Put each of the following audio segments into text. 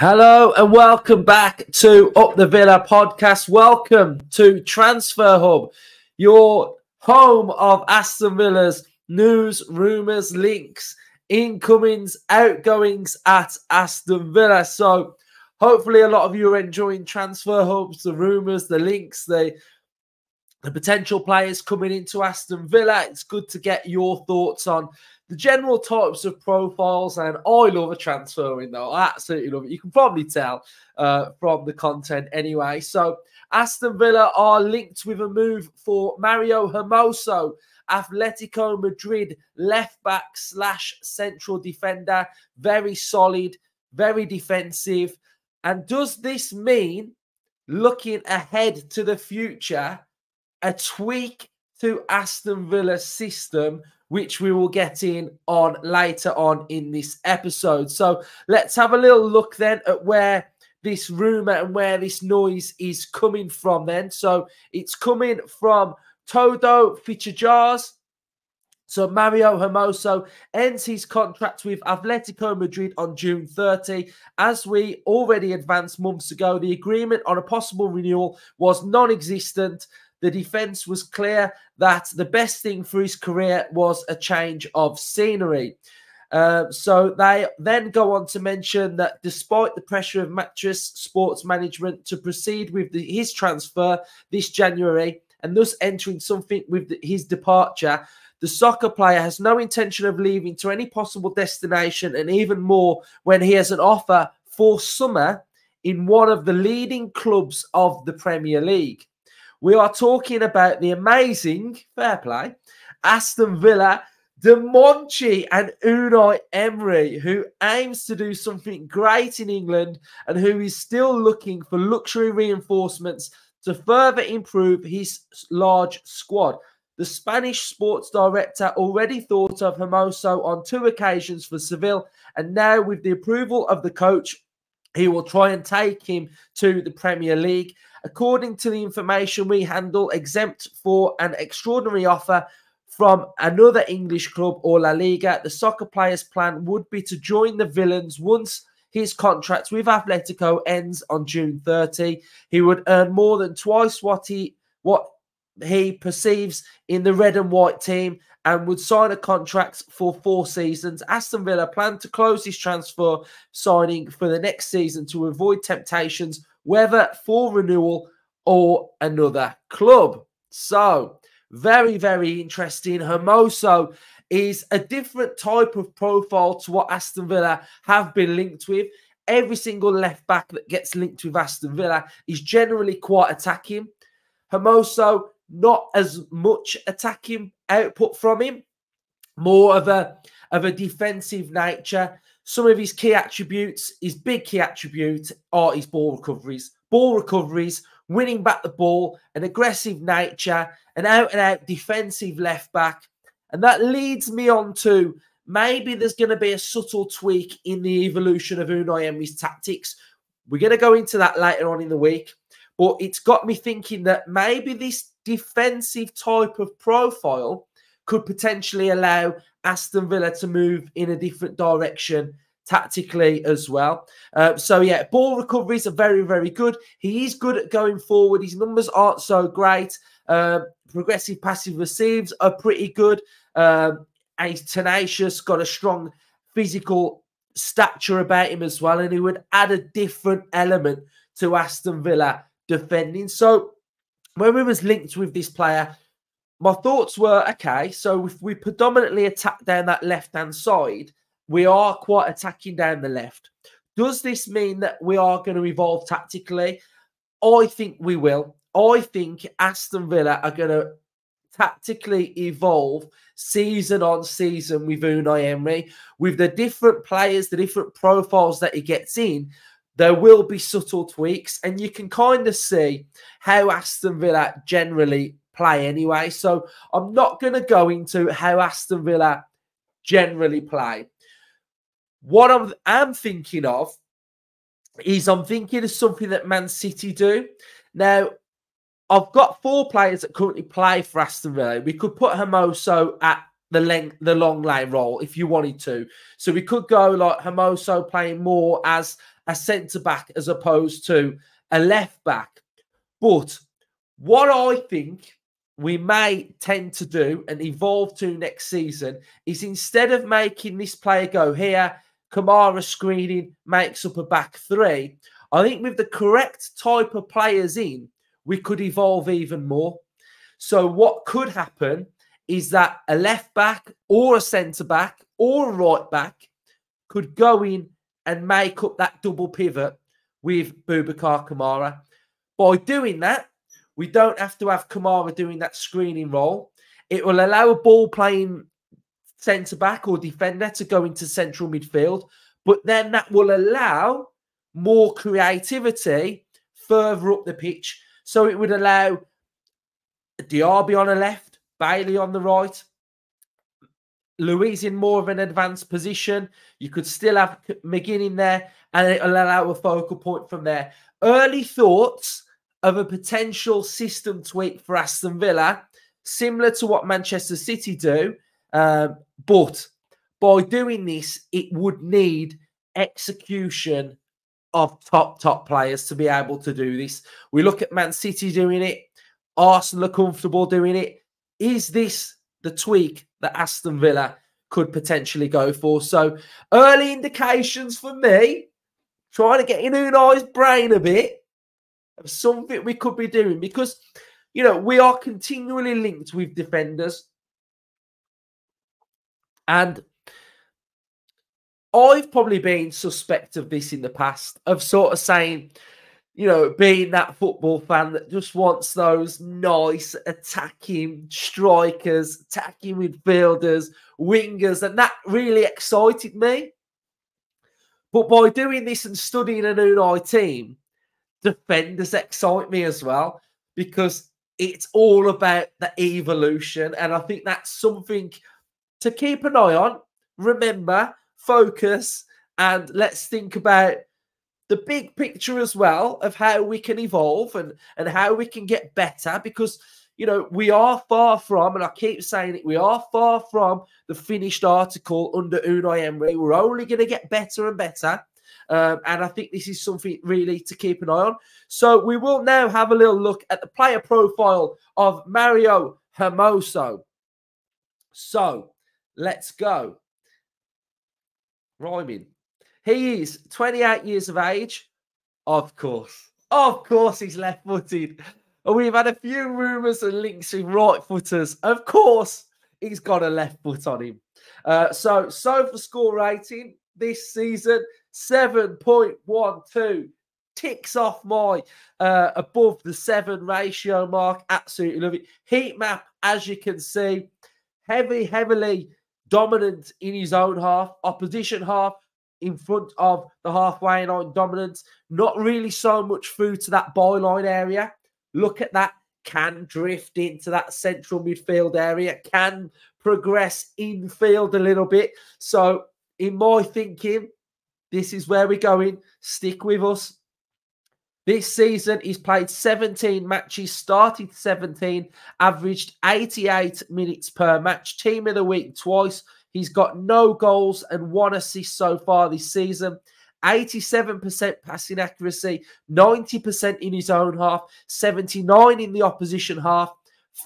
Hello and welcome back to Up the Villa podcast. Welcome to Transfer Hub, your home of Aston Villa's news, rumours, links, incomings, outgoings at Aston Villa. So hopefully a lot of you are enjoying Transfer Hubs, the rumours, the links, the potential players coming into Aston Villa. It's good to get your thoughts on the general types of profiles, and I love a transfer window. I absolutely love it. You can probably tell from the content anyway. So Aston Villa are linked with a move for Mario Hermoso, Atletico Madrid left-back / central defender. Very solid, very defensive. And does this mean, looking ahead to the future, a tweak to Aston Villa's system, which we will get in on later on in this episode? So let's have a little look then at where this rumour and where this noise is coming from then. So it's coming from Todo Fichajes. So Mario Hermoso ends his contract with Atletico Madrid on June 30. As we already advanced months ago, the agreement on a possible renewal was non-existent. The defence was clear that the best thing for his career was a change of scenery. So they then go on to mention that despite the pressure of Mattress Sports Management to proceed with his transfer this January and thus entering something with his departure, the soccer player has no intention of leaving to any possible destination, and even more when he has an offer for summer in one of the leading clubs of the Premier League. We are talking about the amazing, fair play, Aston Villa, Monchi and Unai Emery, who aims to do something great in England and who is still looking for luxury reinforcements to further improve his large squad. The Spanish sports director already thought of Hermoso on 2 occasions for Seville, and now with the approval of the coach, he will try and take him to the Premier League. According to the information we handle, exempt for an extraordinary offer from another English club or La Liga, the soccer player's plan would be to join the Villains once his contract with Atletico ends on June 30. He would earn more than twice what he perceives in the red and white team and would sign a contract for 4 seasons. Aston Villa plan to close his transfer signing for the next season to avoid temptations, whether for renewal or another club. So, very, very interesting. Hermoso is a different type of profile to what Aston Villa have been linked with. Every single left-back that gets linked with Aston Villa is generally quite attacking. Hermoso, not as much attacking output from him, more of a defensive nature. Some of his key attributes, his big key attribute, are his ball recoveries, winning back the ball, an aggressive nature, an out-and-out defensive left-back. And that leads me on to maybe there's going to be a subtle tweak in the evolution of Unai Emery's tactics. We're going to go into that later on in the week. But it's got me thinking that maybe this defensive type of profile could potentially allow Aston Villa to move in a different direction tactically as well. So, yeah, ball recoveries are very, very good. He is good at going forward. His numbers aren't so great. Progressive passive receives are pretty good. And he's tenacious, got a strong physical stature about him as well. And he would add a different element to Aston Villa defending. So when we was linked with this player, my thoughts were, okay, so if we predominantly attack down that left-hand side, we are quite attacking down the left. Does this mean that we are going to evolve tactically? I think we will. I think Aston Villa are going to tactically evolve season on season with Unai Emery. With the different players, the different profiles that he gets in, there will be subtle tweaks, and you can kind of see how Aston Villa generally play anyway. So I'm not going to go into how Aston Villa generally play. What I'm thinking of is I'm thinking of something that Man City do. Now, I've got 4 players that currently play for Aston Villa. We could put Hermoso at the long lane role if you wanted to. So we could go like Hermoso playing more as a centre-back as opposed to a left-back. But what I think we may tend to do and evolve to next season is, instead of making this player go here, Kamara screening makes up a back three, I think with the correct type of players in, we could evolve even more. So what could happen is that a left back or a centre back or a right back could go in and make up that double pivot with Boubacar Kamara. By doing that, we don't have to have Kamara doing that screening role. It will allow a ball-playing centre-back or defender to go into central midfield, but then that will allow more creativity further up the pitch. So it would allow Diaby on the left, Bailey on the right, Luiz in more of an advanced position. You could still have McGinn in there, and it'll allow a focal point from there. Early thoughts of a potential system tweak for Aston Villa, similar to what Manchester City do, but by doing this, it would need execution of top players to be able to do this. We look at Man City doing it. Arsenal are comfortable doing it. Is this the tweak that Aston Villa could potentially go for? So early indications for me, trying to get in Unai's brain a bit, of something we could be doing, because, you know, we are continually linked with defenders. And I've probably been suspect of this in the past, of sort of saying, you know, being that football fan that just wants those nice attacking strikers, attacking midfielders, wingers, and that really excited me. But by doing this and studying an Unai team, defenders excite me as well, because it's all about the evolution. And I think that's something to keep an eye on. Remember, focus, and let's think about the big picture as well of how we can evolve and how we can get better, because, you know, we are far from, and I keep saying it, we are far from the finished article under Unai Emery. We're only going to get better and better. And I think this is something really to keep an eye on. So we will now have a little look at the player profile of Mario Hermoso. So let's go. Rhyming. He is 28 years of age. Of course. Of course he's left-footed. And we've had a few rumours and links with right-footers. Of course he's got a left foot on him. So for score rating this season, 7.12, ticks off my above the 7 ratio mark. Absolutely love it. Heat map, as you can see, heavily dominant in his own half, opposition half in front of the halfway line dominance. Not really so much through to that byline area. Look at that. Can drift into that central midfield area, can progress infield a little bit. So in my thinking, this is where we're going. Stick with us. This season, he's played 17 matches, started 17, averaged 88 minutes per match. Team of the week twice. He's got no goals and 1 assist so far this season. 87% passing accuracy, 90% in his own half, 79 in the opposition half,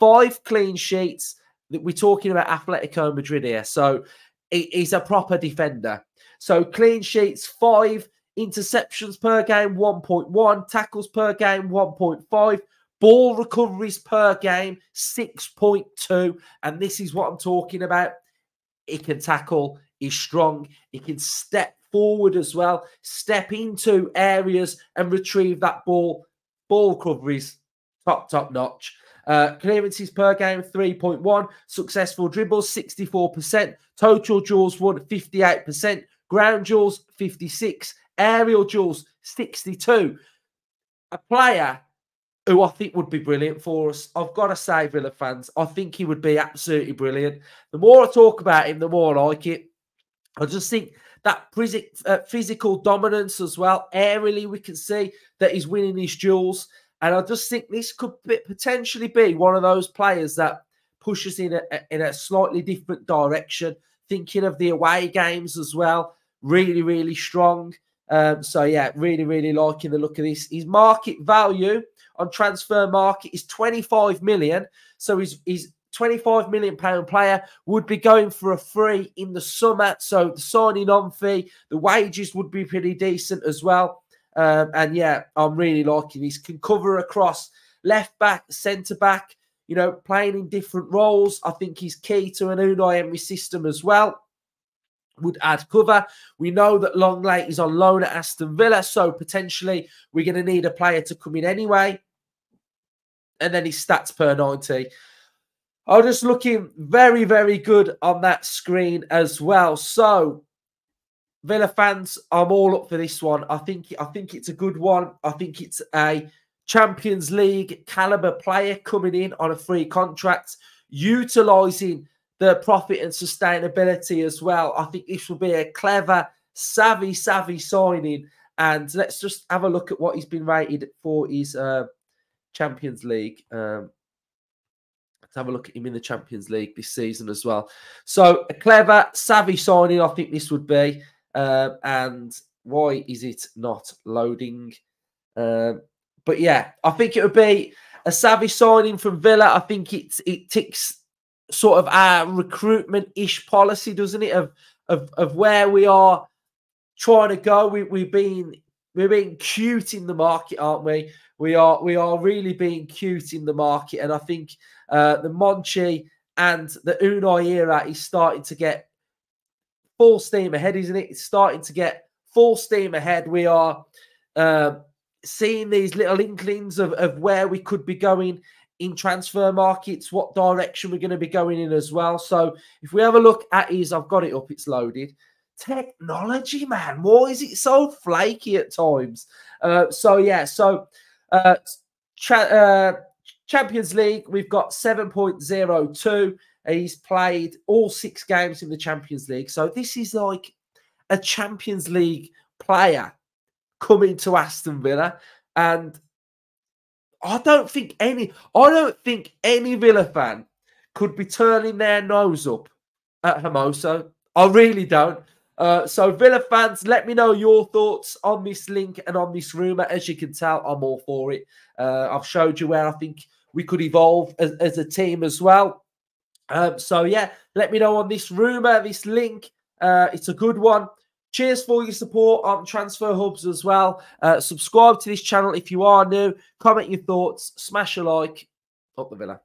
5 clean sheets. We're talking about Atletico Madrid here. So he's a proper defender. So clean sheets, 5. Interceptions per game, 1.1. Tackles per game, 1.5. Ball recoveries per game, 6.2. And this is what I'm talking about. He can tackle. He's strong. He can step forward as well. Step into areas and retrieve that ball. Ball recoveries, top notch. Clearances per game, 3.1. Successful dribbles, 64%. Total duels won, 58%. Ground duels, 56. Aerial duels, 62. A player who I think would be brilliant for us. I've got to say, Villa fans, I think he would be absolutely brilliant. The more I talk about him, the more I like it. I just think that physical dominance as well. Aerially, we can see that he's winning his duels. And I just think this could potentially be one of those players that pushes in a slightly different direction. Thinking of the away games as well. Really, really strong. So yeah, really, really liking the look of this. His market value on Transfer Market is 25 million. So he's 25 million pound player would be going for a free in the summer. So the signing on fee, the wages would be pretty decent as well. And yeah, I'm really liking this. Can cover across left back, centre back, you know, playing in different roles. I think he's key to an Unai Emery system as well. Would add cover. We know that Longley is on loan at Aston Villa, so potentially we're going to need a player to come in anyway. And then his stats per 90. I'm just looking very, very good on that screen as well. So, Villa fans, I'm all up for this one. I think it's a good one. I think it's a Champions League caliber player coming in on a free contract, utilising the profit and sustainability as well. I think this will be a clever, savvy signing. And let's just have a look at what he's been rated for his Champions League. Let's have a look at him in the Champions League this season as well. So a clever, savvy signing, I think this would be. And why is it not loading? But yeah, I think it would be a savvy signing from Villa. I think it ticks sort of our recruitment-ish policy, doesn't it? Of where we are trying to go. We're being cute in the market, aren't we? We are really being cute in the market, and I think the Monchi and the Unai era is starting to get full steam ahead, isn't it? It's starting to get full steam ahead. We are seeing these little inklings of where we could be going in transfer markets, what direction we're going to be going in as well. So if we have a look at his, I've got it up, it's loaded. Technology, man. Why is it so flaky at times? So yeah, so Champions League, we've got 7.02. He's played all 6 games in the Champions League. So this is like a Champions League player coming to Aston Villa. And I don't think any Villa fan could be turning their nose up at Hermoso. I really don't. So Villa fans, let me know your thoughts on this link and on this rumour. As you can tell, I'm all for it. I've showed you where I think we could evolve as a team as well. So yeah, let me know on this rumour, this link. It's a good one. Cheers for your support on Transfer Hubs as well. Subscribe to this channel if you are new. Comment your thoughts. Smash a like. Up the Villa.